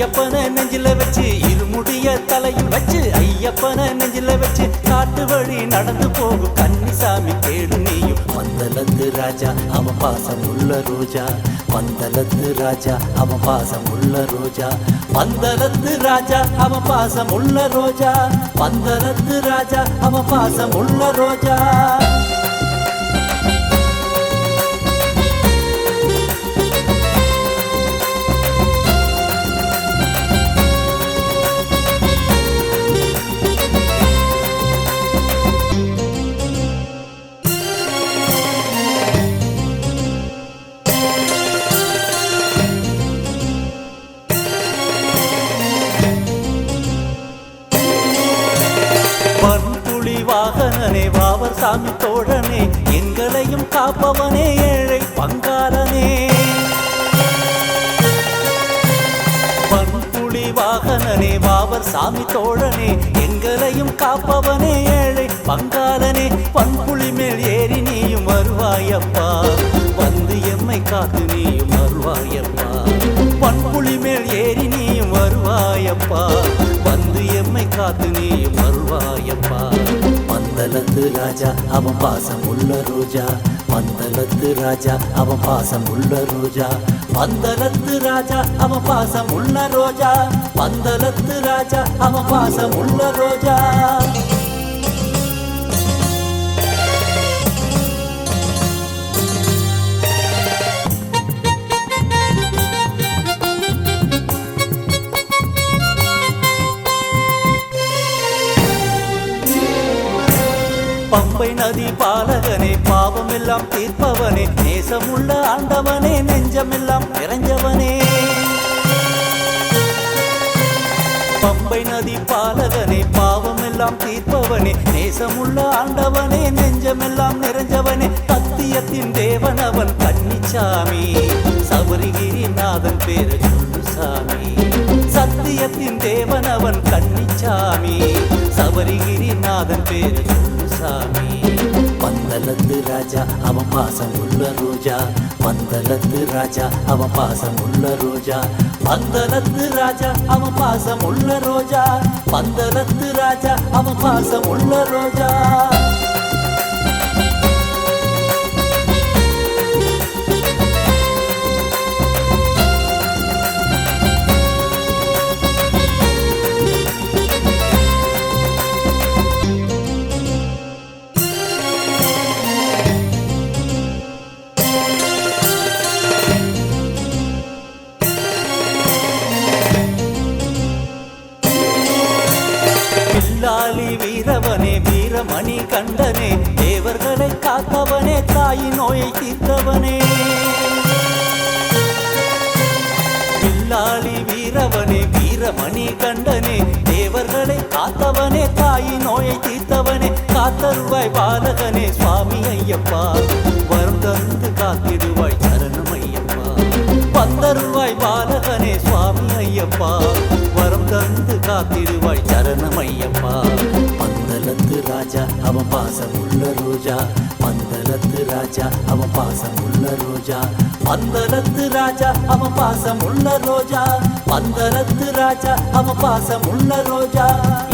ஐயப்பன நெஞ்சில வச்சு இருமுடிய தலையில் வச்சு ஐயப்பன நெஞ்சில வச்சு காட்டு வழி நடந்து போகும் கன்னிசாமி கேடு நீயும் பந்தலத்து ராஜா அவன் பாசம் உள்ள ரோஜா பந்தலத்து ராஜா அவன் பாசம் உள்ள ரோஜா பந்தலத்து ராஜா அவன் பாசம் உள்ள ரோஜா பந்தலத்து ராஜா அவன் பாசம் உள்ள ரோஜா வாகனனே வாவர் சாமி தோழனே எங்களையும் காப்பவனே ஏழை பங்காரனே பண்புலி வாகனனே வாவர் சாமி தோழனே எங்களையும் காப்பவனே ஏழை பங்காரனே பண்புலி மேல் ஏறி நீயும் வருவாயப்பா வந்து எம்மை காத்து நீயும் வருவாயப்பா பண்புலி மேல் ஏறி நீயும் வருவாயப்பா வந்து எம்மை காத்து நீயும் வருவாயப்பா பந்தலத்து ராஜா அவன் பாசம் உள்ள ரோஜா பந்தலத்து ராஜா அவன் பாசம் உள்ள ரோஜா பந்தலத்து ராஜா அவன் பாசம் உள்ள ரோஜா பந்தலத்து ராஜா அவன் பாசம் உள்ள ரோஜா பம்பை நதி பாலகனே பாவம் எல்லாம் தீர்ப்பவனே நேசமுள்ள ஆண்டவனே நெஞ்சமெல்லாம் நிறைஞ்சவனே பம்பை நதி பாலகனே பாவம் எல்லாம் தீர்ப்பவனே நேசமுள்ள ஆண்டவனே நெஞ்சமெல்லாம் நிறைஞ்சவனே சத்தியத்தின் தேவனவன் கன்னிச்சாமி சபரிகிரிநாதன் பேரு சொல்லு சாமி சத்தியத்தின் தேவனவன் கன்னிச்சாமி சபரிகிரிநாதன் பேரு சாமி பந்தலத்து ராஜா அவன் பாசம் உள்ள ரோஜா பந்தலத்து ராஜா அவன் பாசம் உள்ள ரோஜா பந்தலத்து ராஜா அவன் பாசம் உள்ள ரோஜா பந்தலத்து ராஜா அவன் பாசம் உள்ள ரோஜா வில்லாளி வீரவனே வீரமணி கண்டனே தேவர்களை காத்தவனே தாயின் நோயை தீர்த்தவனே வில்லாளி வீரவனே வீரமணி கண்டனே தேவர்களை காத்தவனே தாயின் நோயை தீர்த்தவனே காத்தருவாய் பாலகனே சுவாமி ஐயப்பா வரம் தந்து காத்திடுவாய் சரணம் ஐயப்பா பந்தருவாய் பாலகனே சுவாமி ஐயப்பா வரம் தந்து காத்திடுவாய் சரணம் ஐயப்பா பந்தலத்து ராஜா அவன் பாசம் உள்ள ரோஜா பந்தலத்து ராஜா அவன் பாசம் உள்ள ரோஜா பந்தலத்து ராஜா அவன் பாசம் உள்ள ரோஜா பந்தலத்து ராஜா அவன் பாசம் உள்ள ரோஜா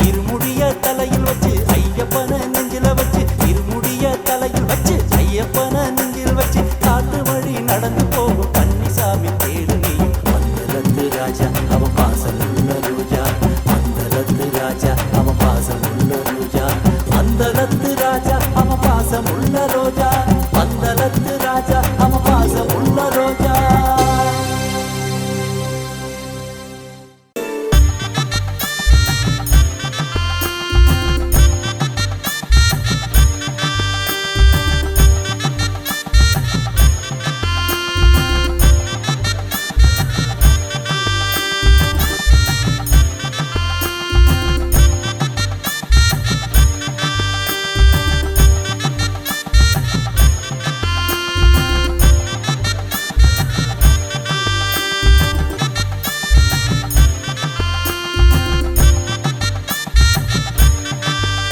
இருமுடிய தலையில் வச்சு ஐயப்பன நெஞ்சில வச்சு இருமுடிய தலையில் வச்சு ஐயப்பன நெஞ்சில் வச்சு காட்டு வழி நடந்து போகும் கன்னிசாமி தேடு நீயும் பந்தலத்து ராஜா அவன் பாசம் உள்ள ரோஜா பந்தலத்து ராஜா அவன் பாசம் உள்ள ரோஜா பந்தலத்து ராஜா அவன் பாசம் உள்ள ரோஜா